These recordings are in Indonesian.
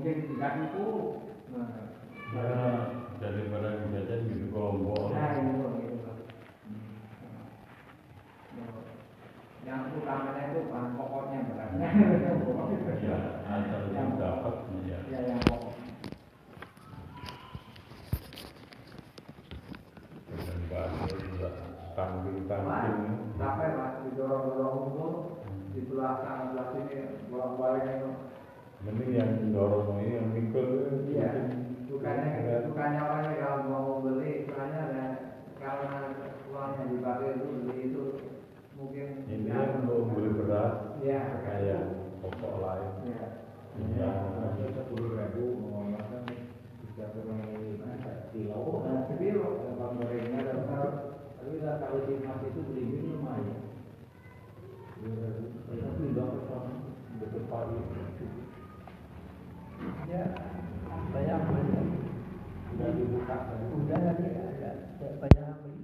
mungkin tidak itu. Ya, daripada dibaca gitu kelompok. Nah, itu gitu. Yang utamanya itu bahan pokoknya bukan? Ya, asal yang dapat ya. Ya, yang pokok. Dengan bahasa juga panggil-panggil. Sampai lah didorong-dorong itu di belakang sini bolak-balik itu. Mending yang dorong ini yang mikul. Iya. Bukannya orangnya kalau mau beli, karena uangnya dipakai itu beli itu mungkin. Ini yang untuk beli beras. Iya. Kayak pokok lain. Iya. Ya, 10.000 mau makan 3 kilo. Nah, kilo tempat gorengnya tapi kalau di mas itu beli lumayan. Tapi dapat sama dekat pagi. Ya, saya beli. Sudah dibuka. Udah tadi ada saya beli.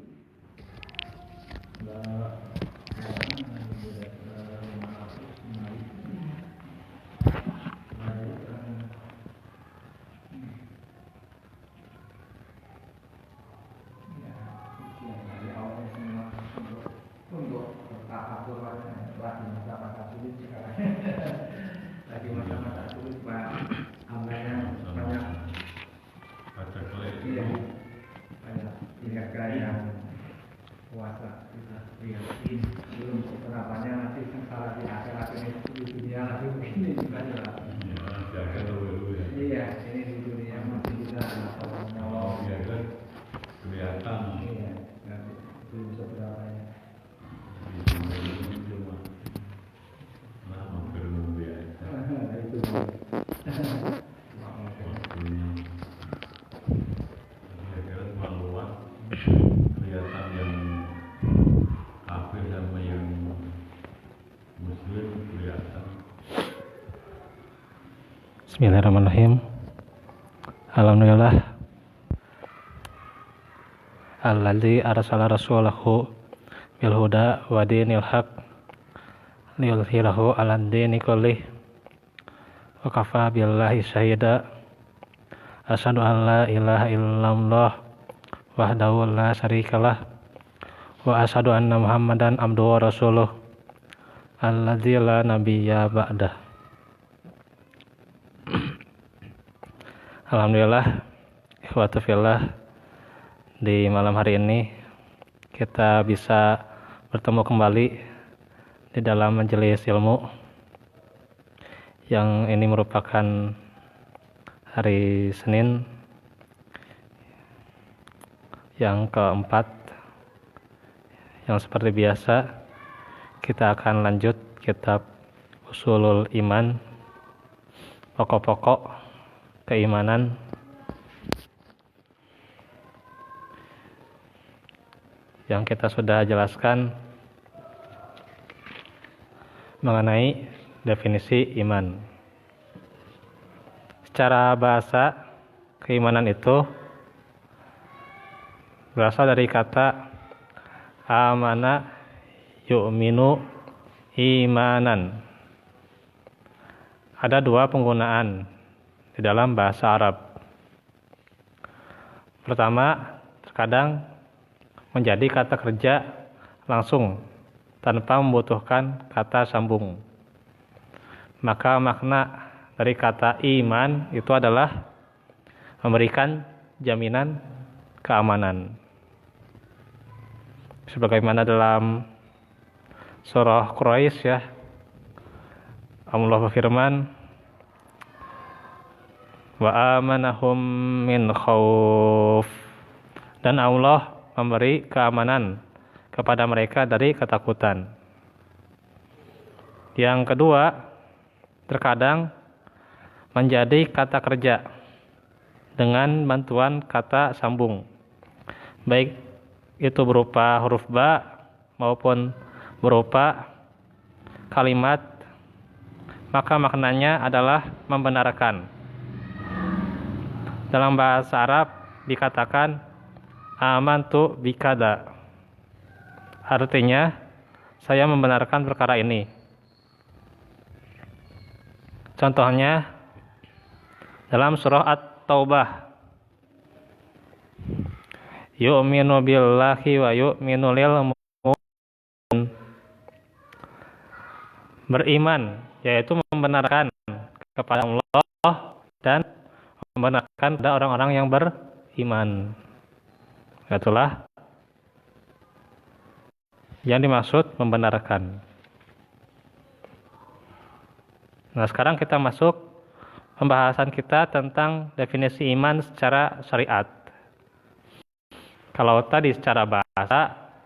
Lagi masa-masa sulit Pak, ambilnya banyak. baca kelek. Iya, banyak tingkat gaya puasa kita lihat ini belum penerapannya nanti salah di akhirat ini di dunia lagi begini juga jelas. Ya, jaga dulu ya. Iya, ini di dunia masih bisa Oh, ya kan kelihatan. Iya, nanti belum seberapa ya. Di sini cuma mampir mobil aja. Itu. Waktunya. Kira-kira cuma luas. Kelihatan yang kafir sama yang muslim kelihatan. Bismillahirrahmanirrahim. Alhamdulillah alladzi arsala rasulahu bil huda wa dinil haq liyudhhirahu 'alad dini kullih wa kafa billahi syahida. Asyhadu an la ilaha illallah wahdahu la syarikalah wa asyhadu anna muhammadan abduhu wa rasuluh alladzi la nabiyya ba'dah. Alhamdulillah, ikhwatu fillah, di malam hari ini kita bisa bertemu kembali di dalam majelis ilmu yang ini merupakan hari Senin yang keempat, yang seperti biasa kita akan lanjut kitab Ushulul Iman, pokok-pokok keimanan yang kita sudah jelaskan mengenai definisi iman. Secara bahasa, keimanan itu berasal dari kata amana yu'minu imanan. Ada dua penggunaan di dalam bahasa Arab. Pertama, terkadang menjadi kata kerja langsung tanpa membutuhkan kata sambung. Maka makna dari kata iman itu adalah memberikan jaminan keamanan. Sebagaimana dalam surah Quraisy ya, Allah berfirman, wa amanahum min khauf, dan Allah memberi keamanan kepada mereka dari ketakutan. Yang kedua, terkadang menjadi kata kerja dengan bantuan kata sambung, baik itu berupa huruf ba maupun berupa kalimat, maka maknanya adalah membenarkan. Dalam bahasa Arab dikatakan amantu bikada, artinya saya membenarkan perkara ini. Contohnya, dalam surah At-Taubah. Yu'minu billahi wa yu'minu lil mu'min. Beriman, yaitu membenarkan kepada Allah dan membenarkan pada orang-orang yang beriman. Itulah yang dimaksud membenarkan. Nah, sekarang kita masuk pembahasan kita tentang definisi iman secara syariat. Kalau tadi secara bahasa,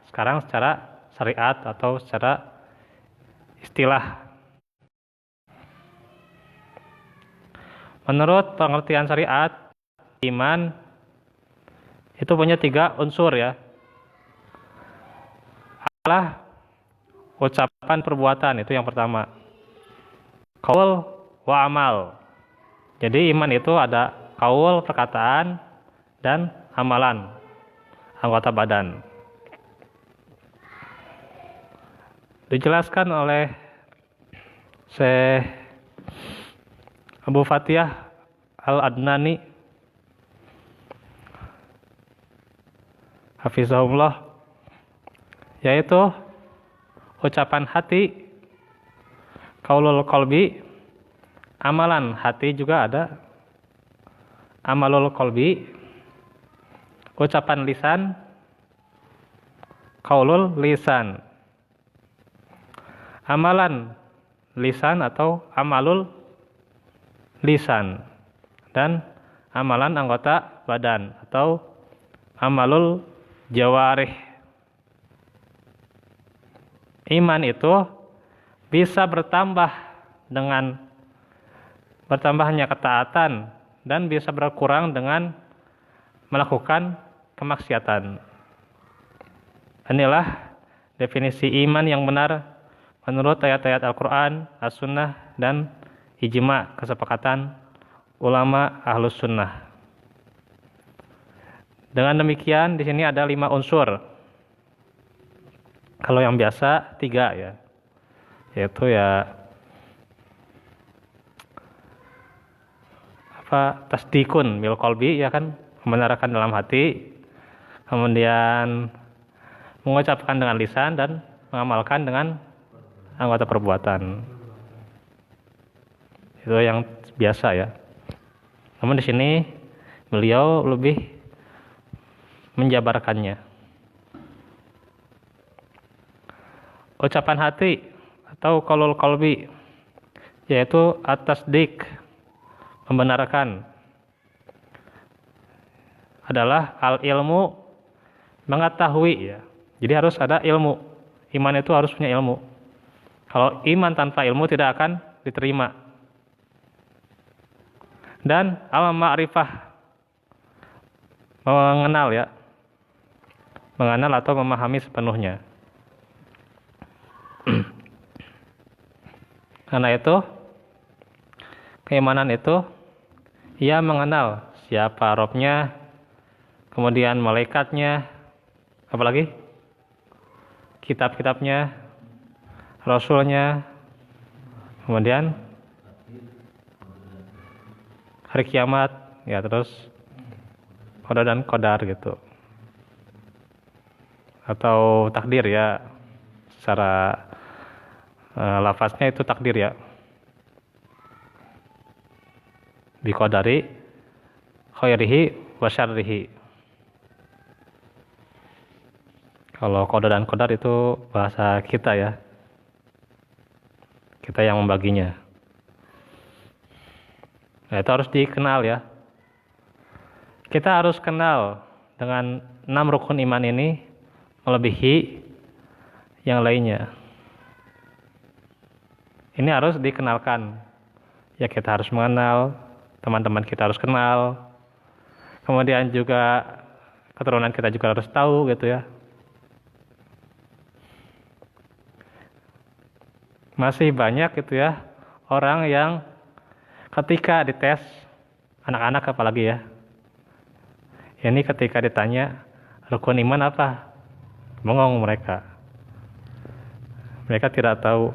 sekarang secara syariat atau secara istilah. Menurut pengertian syariat, iman itu punya 3 unsur ya. Adalah ucapan perbuatan, itu yang pertama. Qaul wa amal. Jadi iman itu ada qaul perkataan dan amalan anggota badan. Dijelaskan oleh Syekh Abu Fatihah Al-Adnani hafizahullah, yaitu ucapan hati, qaulul qalbi, amalan hati juga ada, amalul qalbi, ucapan lisan, qaulul lisan, amalan lisan atau amalul lisan, dan amalan anggota badan atau amalul jawarih. Iman itu bisa bertambah dengan bertambahnya ketaatan dan bisa berkurang dengan melakukan kemaksiatan. Inilah definisi iman yang benar menurut ayat-ayat Al-Quran, As-Sunnah, dan ijma, kesepakatan ulama Ahlus Sunnah. Dengan demikian, di sini ada 5 unsur. Kalau yang biasa 3 ya, yaitu ya tasdikun bil qalbi, ya kan, membenarkan dalam hati, kemudian mengucapkan dengan lisan dan mengamalkan dengan anggota perbuatan. Itu yang biasa ya. Namun di sini beliau lebih menjabarkannya. Ucapan hati atau qaulul qalbi, yaitu at-tasdik, membenarkan, adalah al-ilmu, mengetahui ya. Jadi harus ada ilmu. Iman itu harus punya ilmu. Kalau iman tanpa ilmu tidak akan diterima. Dan al-ma'rifah, mengenal ya. Mengenal atau memahami sepenuhnya. Karena itu, keimanan itu, ia mengenal siapa Robnya, kemudian malaikatnya, apalagi kitab-kitabnya, Rasulnya, kemudian hari kiamat, ya, terus qada dan qadar gitu, atau takdir ya, secara lafaznya itu takdir ya, bi qadari khairihi wa syarrihi. Kalau qada dan qadar itu bahasa kita ya, kita yang membaginya. Nah, itu harus dikenal ya. Kita harus kenal dengan 6 rukun iman ini melebihi yang lainnya. Ini harus dikenalkan. Ya, kita harus mengenal, teman-teman kita harus kenal. Kemudian juga keturunan kita juga harus tahu gitu ya. Masih banyak gitu ya orang yang ketika dites, anak-anak apalagi ya, ini ketika ditanya rukun iman apa, bengong mereka tidak tahu.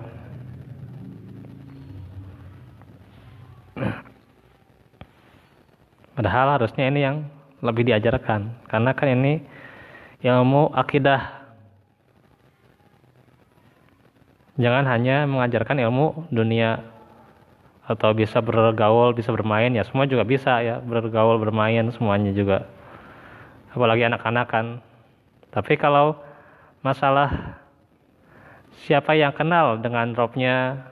Padahal harusnya ini yang lebih diajarkan, karena kan ini ilmu akidah. Jangan hanya mengajarkan ilmu dunia atau bisa bergaul, bisa bermain, ya semua juga bisa ya, bergaul, bermain semuanya juga. Apalagi anak-anak kan. Tapi kalau masalah siapa yang kenal dengan Robnya,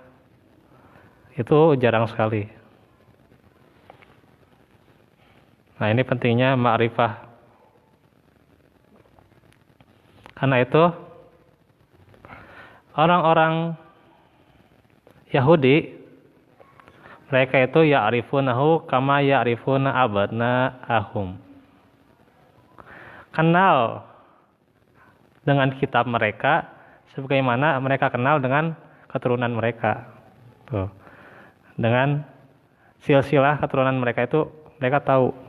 itu jarang sekali. Nah, ini pentingnya ma'rifah. Karena itu orang-orang Yahudi, mereka itu ya'rifunahu kama ya'rifuna abna'ahum. Kenal dengan kitab mereka sebagaimana mereka kenal dengan keturunan mereka. Tuh. Dengan silsilah keturunan mereka itu mereka tahu.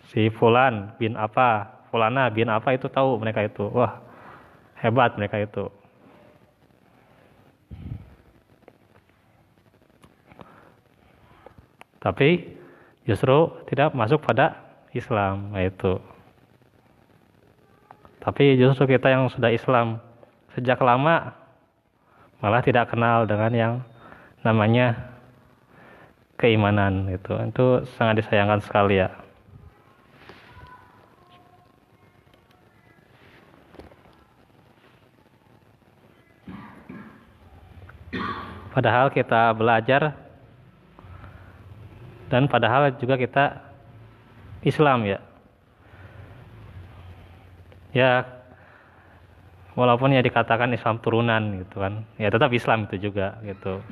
Si fulan bin apa, fulana bin apa itu tahu mereka itu. Wah, hebat mereka itu. Tapi justru tidak masuk pada Islam, itu. Tapi justru kita yang sudah Islam sejak lama malah tidak kenal dengan yang namanya keimanan itu. Itu sangat disayangkan sekali ya. Padahal kita belajar dan padahal juga kita Islam ya. Ya, walaupun ya dikatakan Islam turunan gitu kan, ya tetap Islam itu juga gitu.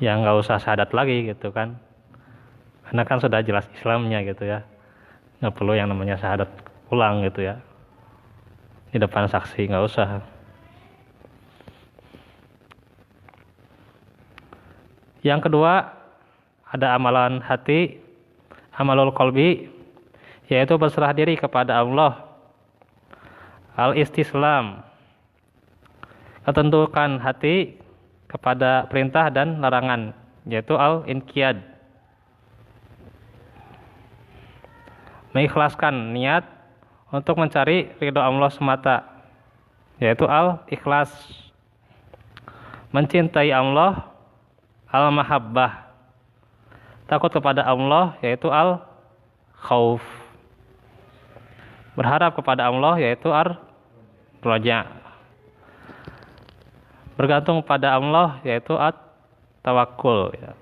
Ya nggak usah syahadat lagi gitu kan, karena kan sudah jelas Islamnya gitu ya. Nggak perlu yang namanya syahadat ulang gitu ya. Di depan saksi nggak usah. Yang kedua ada amalan hati, amalul qalbi, yaitu berserah diri kepada Allah. Al-istislam, ketundukan hati kepada perintah dan larangan, yaitu al-inqiyad. Mengikhlaskan niat untuk mencari ridho Allah semata, yaitu al-ikhlas. Mencintai Allah, al-mahabbah. Takut kepada Allah, yaitu al-khauf. Berharap kepada Allah, yaitu ar-roja. Bergantung pada Allah, yaitu at-tawakul ya,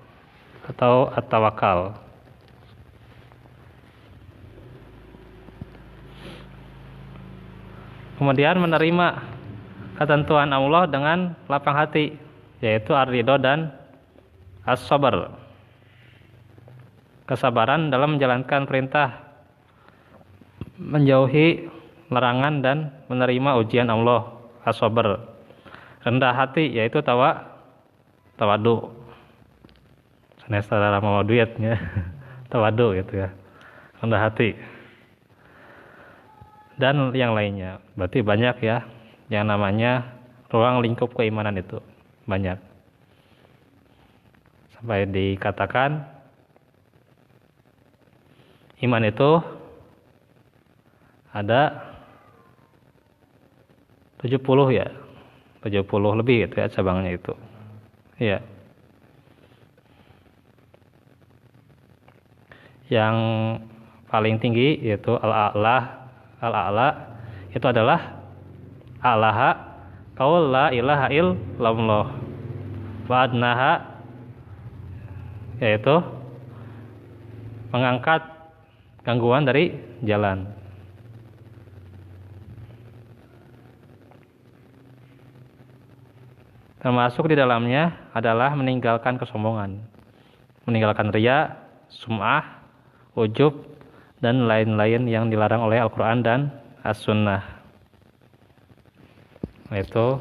atau at-tawakal. Kemudian menerima ketentuan Allah dengan lapang hati, yaitu ar-ridho dan as-sabar. Kesabaran dalam menjalankan perintah, menjauhi larangan dan menerima ujian Allah, as-sabar. Rendah hati, yaitu tawadu. Sanes saudara mau duitnya, tawadu gitu ya. Rendah hati. Dan yang lainnya. Berarti banyak ya yang namanya ruang lingkup keimanan itu. Banyak. Sampai dikatakan iman itu ada 70 ya. 70 lebih gitu ya cabangnya itu. Iya. Yang paling tinggi yaitu al-a'la itu adalah a'laha qaul la ilaha illallah, wa adnaha yaitu mengangkat gangguan dari jalan. Termasuk di dalamnya adalah meninggalkan kesombongan, meninggalkan riya, sum'ah, ujub, dan lain-lain yang dilarang oleh Al-Quran dan As-Sunnah. Itu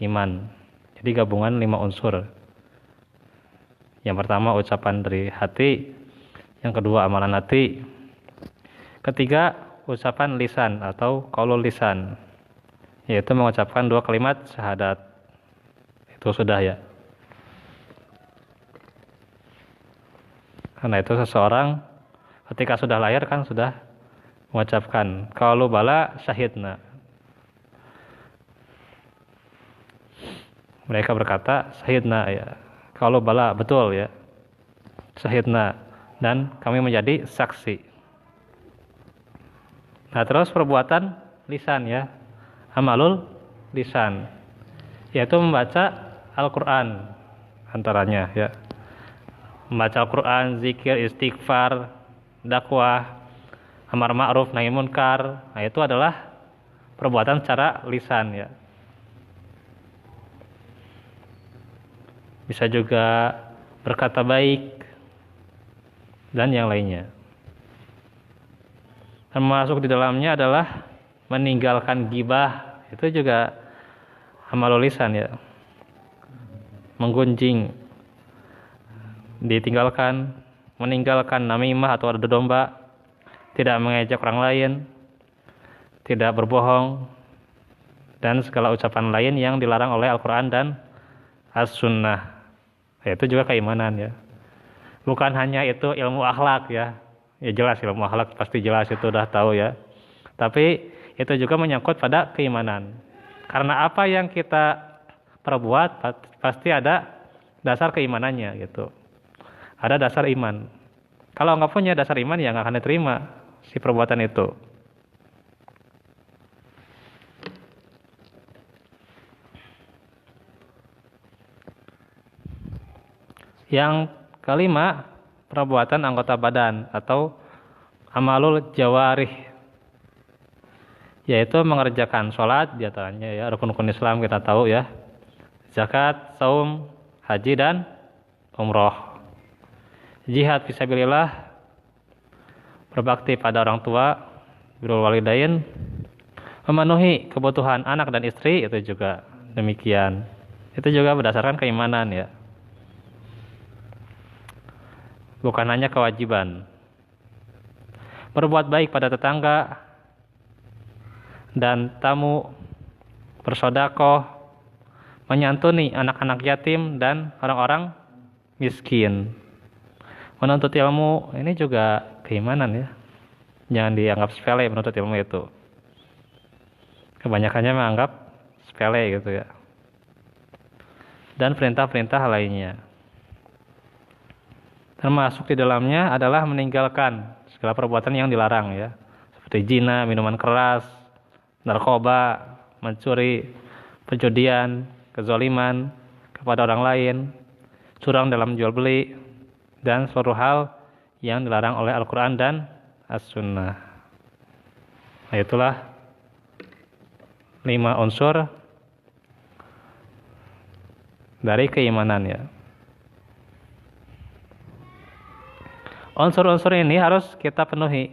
iman. Jadi gabungan 5 unsur. Yang pertama ucapan dari hati, yang kedua amalan hati, ketiga ucapan lisan atau qaulul lisan, yaitu mengucapkan 2 kalimat syahadat. Itu sudah ya. Karena itu seseorang ketika sudah lahir kan sudah mengucapkan qalu bala syahidna. Mereka berkata syahidna ya. Qalu bala betul ya. Syahidna dan kami menjadi saksi. Nah, terus perbuatan lisan ya. Amalul lisan yaitu membaca Al-Qur'an antaranya ya. Membaca Al-Qur'an, zikir, istighfar, dakwah, amar ma'ruf, nahi munkar. Nah, itu adalah perbuatan secara lisan ya. Bisa juga berkata baik dan yang lainnya. Termasuk di dalamnya adalah meninggalkan ghibah, itu juga amalul lisan ya. Menggunjing, ditinggalkan, meninggalkan namimah atau adu domba, tidak mengejek orang lain, tidak berbohong, dan segala ucapan lain yang dilarang oleh Al-Quran dan As-Sunnah. Itu juga keimanan ya. Bukan hanya itu ilmu akhlak ya. Ya jelas ilmu akhlak pasti jelas itu udah tahu ya. Tapi itu juga menyangkut pada keimanan. Karena apa yang kita perbuat pasti ada dasar keimanannya gitu. Ada dasar iman. Kalau nggak punya dasar iman ya nggak akan diterima si perbuatan itu. Yang kelima, perbuatan anggota badan atau amalul jawarih, yaitu mengerjakan sholat diantaranya ya, rukun-rukun Islam kita tahu ya, zakat, saum, haji dan umroh, jihad fisabilillah, berbakti pada orang tua, birrul walidain, memenuhi kebutuhan anak dan istri, itu juga demikian. Itu juga berdasarkan keimanan ya. Bukan hanya kewajiban. Berbuat baik pada tetangga dan tamu, bersedekah, menyantuni anak-anak yatim dan orang-orang miskin. Menuntut ilmu, ini juga keimanan ya. Jangan dianggap sepele menuntut ilmu itu. Kebanyakannya menganggap sepele gitu ya. Dan perintah-perintah lainnya. Termasuk di dalamnya adalah meninggalkan segala perbuatan yang dilarang ya. Seperti zina, minuman keras, narkoba, mencuri, perjudian, kezaliman kepada orang lain, curang dalam jual beli, dan seluruh hal yang dilarang oleh Al-Quran dan As-Sunnah. Nah, itulah 5 unsur dari keimanan ya. Unsur-unsur ini harus kita penuhi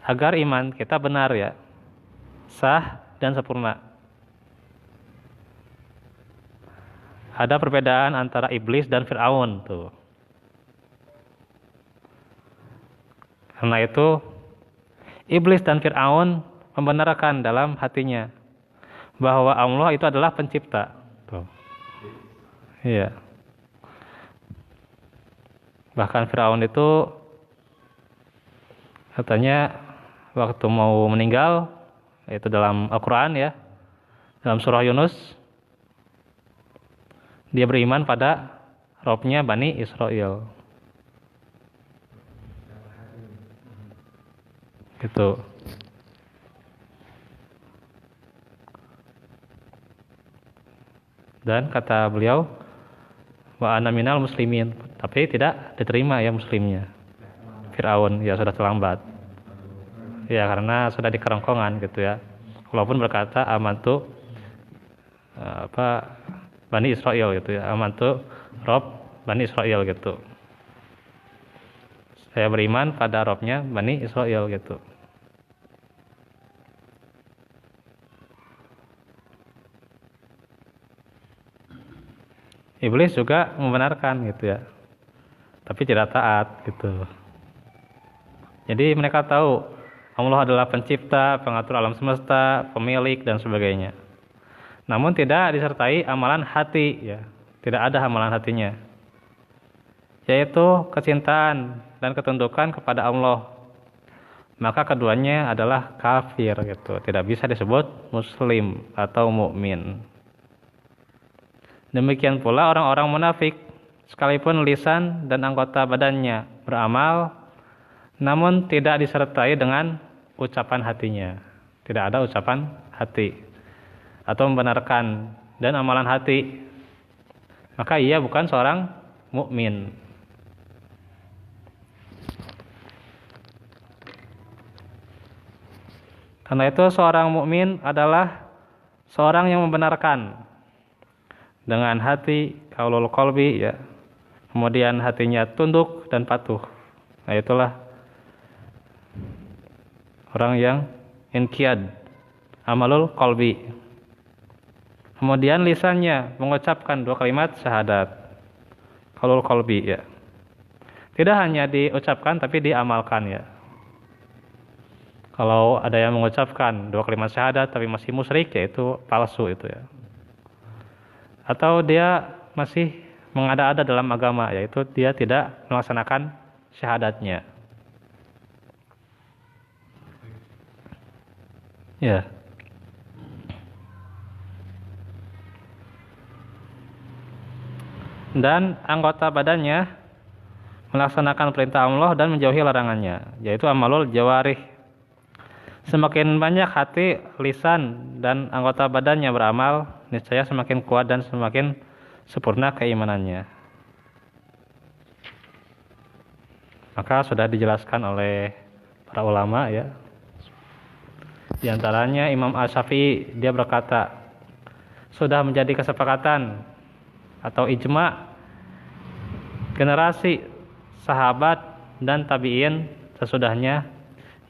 agar iman kita benar ya, sah dan sempurna. Ada perbedaan antara iblis dan Fir'aun tuh. Karena itu iblis dan Fir'aun membenarkan dalam hatinya bahwa Allah itu adalah pencipta. Tuh. Iya. Bahkan Fir'aun itu katanya waktu mau meninggal, itu dalam Al-Quran ya, dalam surah Yunus, dia beriman pada Robnya Bani Israel. Gitu. Dan kata beliau, wa ana minal muslimin, tapi tidak diterima ya muslimnya. Fir'aun ya sudah terlambat. Ya karena sudah di kerongkongan gitu ya. Walaupun berkata amantu Bani Israel gitu ya. Amantu Rob Bani Israel gitu. Saya beriman pada Robnya Bani Israel gitu. Iblis juga membenarkan gitu ya, tapi tidak taat gitu. Jadi mereka tahu Allah adalah pencipta, pengatur alam semesta, pemilik dan sebagainya. Namun tidak disertai amalan hati ya, tidak ada amalan hatinya. yaitu kecintaan dan ketundukan kepada Allah, maka keduanya adalah kafir gitu, tidak bisa disebut muslim atau mukmin. Demikian pula orang-orang munafik, sekalipun lisan dan anggota badannya beramal, namun tidak disertai dengan ucapan hatinya. Tidak ada ucapan hati atau membenarkan dan amalan hati, maka ia bukan seorang mukmin. Karena itu seorang mukmin adalah seorang yang membenarkan dengan hati, qaulul qalbi ya. Kemudian hatinya tunduk dan patuh. Nah, itulah orang yang inqiyad, amalul qalbi. Kemudian lisannya mengucapkan 2 kalimat syahadat, qaulul qalbi ya. Tidak hanya diucapkan tapi diamalkan ya. Kalau ada yang mengucapkan 2 kalimat syahadat tapi masih musyrik, ya itu palsu itu ya. Atau dia masih mengada-ada dalam agama, yaitu dia tidak melaksanakan syahadatnya. Ya. Dan anggota badannya melaksanakan perintah Allah dan menjauhi larangannya, yaitu amalul jawarih. Semakin banyak hati, lisan, dan anggota badannya beramal, niscaya semakin kuat dan semakin sempurna keimanannya. Maka sudah dijelaskan oleh para ulama ya. Di antaranya Imam Asy-Syafi'i, dia berkata, sudah menjadi kesepakatan atau ijma generasi sahabat dan tabi'in sesudahnya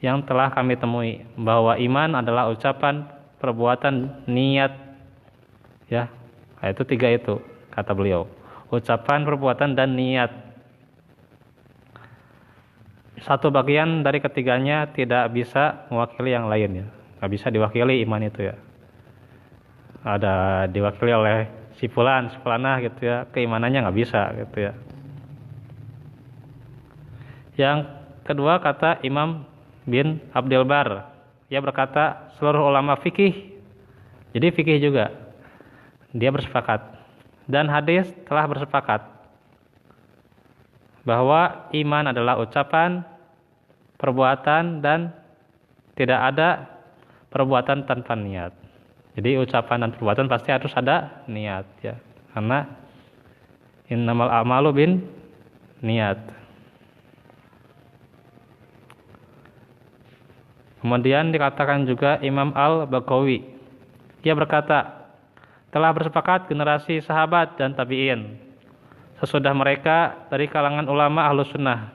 yang telah kami temui, bahwa iman adalah ucapan, perbuatan, niat ya. Nah, itu 3 itu kata beliau, ucapan, perbuatan, dan niat. Satu bagian dari ketiganya tidak bisa mewakili yang lain ya, nggak bisa diwakili iman itu ya. Ada diwakili oleh si fulan, si fulanah gitu ya, keimanannya nggak bisa gitu ya. Yang kedua kata Imam bin Abdul Bar, ia berkata seluruh ulama fikih, jadi fikih juga, dia bersepakat dan hadis telah bersepakat bahwa iman adalah ucapan, perbuatan, dan tidak ada perbuatan tanpa niat. Jadi ucapan dan perbuatan pasti harus ada niat ya, karena innamal a'malu bin niat. Kemudian dikatakan juga Imam Al-Baghawi, dia berkata, telah bersepakat generasi sahabat dan tabi'in sesudah mereka dari kalangan ulama Ahlus Sunnah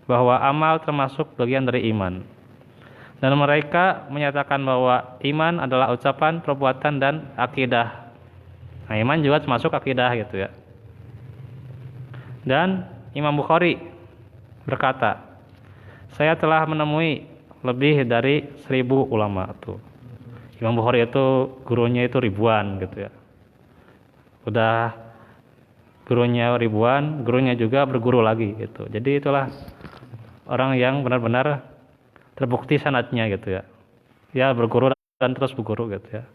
bahwa amal termasuk bagian dari iman, dan mereka menyatakan bahwa iman adalah ucapan, perbuatan, dan akidah. Nah, iman juga termasuk akidah gitu ya. Dan Imam Bukhari berkata, saya telah menemui lebih dari 1000 ulama tuh. Imam Bukhari itu gurunya itu ribuan gitu ya. Udah gurunya ribuan, gurunya juga berguru lagi gitu. Jadi itulah orang yang benar-benar terbukti sanadnya gitu ya. Ya berguru dan terus berguru gitu ya.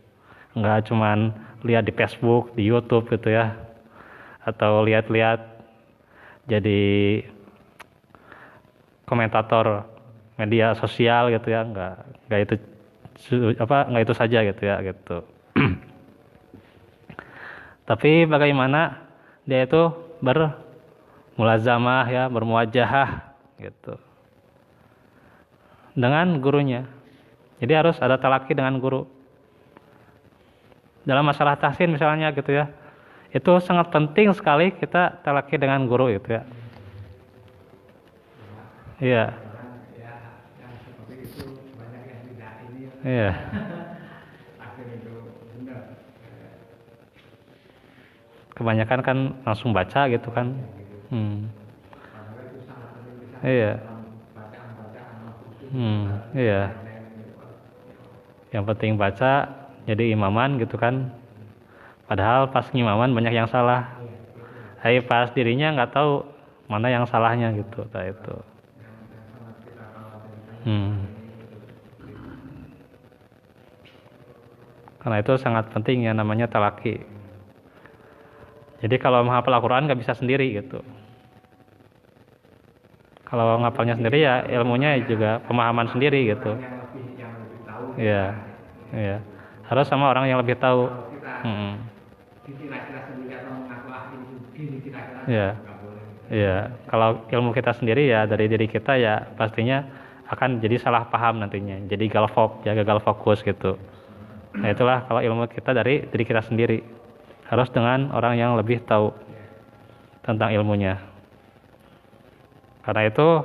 Enggak cuman lihat di Facebook, di YouTube gitu ya. Atau lihat-lihat jadi komentator media sosial gitu ya, enggak itu saja gitu ya gitu. Tapi bagaimana dia itu bermulazamah ya, bermuajahah gitu dengan gurunya. Jadi harus ada talaki dengan guru. Dalam masalah tahsin misalnya gitu ya, itu sangat penting sekali kita talaki dengan guru gitu ya. Iya. Iya. Kebanyakan kan langsung baca gitu kan. Iya. Iya. Yang penting baca, jadi imaman gitu kan. Padahal pas ngimaman banyak yang salah. Pas dirinya nggak tahu mana yang salahnya gitu. Nah itu. Karena itu sangat penting ya namanya talaki. Jadi kalau menghafal Al-Quran nggak bisa sendiri gitu. Kalau ngapalnya sendiri ya ilmunya juga pemahaman sendiri gitu. Yang lebih tahu. Iya, iya. Harus sama orang yang lebih tahu. Kalau kita kira-kira sendiri atau mengaku ini kira-kira Iya. nggak boleh. Iya. Kalau ilmu kita sendiri ya dari diri kita ya pastinya akan jadi salah paham nantinya. Jadi gagal fokus gitu. Nah itulah kalau ilmu kita dari diri kita sendiri. Harus dengan orang yang lebih tahu tentang ilmunya. Karena itu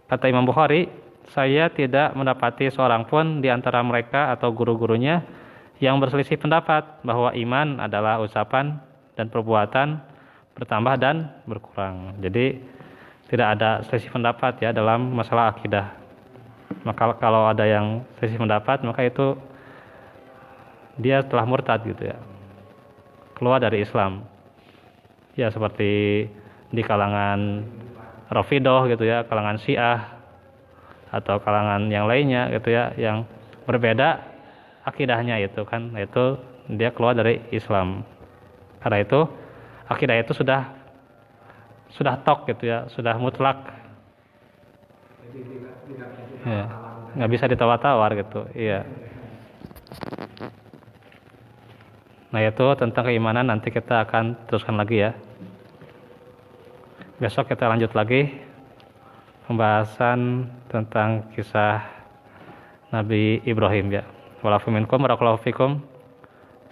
kata Imam Bukhari, saya tidak mendapati seorang pun di antara mereka atau guru-gurunya yang berselisih pendapat bahwa iman adalah ucapan dan perbuatan bertambah dan berkurang. Jadi tidak ada selisih pendapat ya dalam masalah akidah. Maka kalau ada yang selisih pendapat maka itu dia telah murtad gitu ya. Keluar dari Islam. Ya seperti di kalangan Rafidhah gitu ya, kalangan Syiah atau kalangan yang lainnya gitu ya, yang berbeda akidahnya itu kan, itu dia keluar dari Islam. Karena itu akidah itu sudah tok gitu ya, sudah mutlak. Jadi tidak Ya, nggak bisa ditawar-tawar gitu, iya. Nah itu tentang keimanan nanti kita akan teruskan lagi ya. Besok kita lanjut lagi pembahasan tentang kisah Nabi Ibrahim ya. Walafu minkum barakallahu fikum.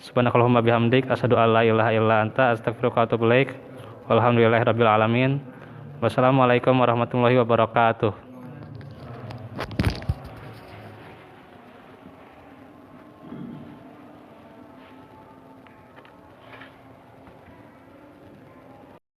Subhanakallahumma bihamdik asyhadu an la ilaha illa anta astaghfiruka wa atubu ilaik. Walhamdulillahirabbil alamin. Wassalamualaikum warahmatullahi wabarakatuh.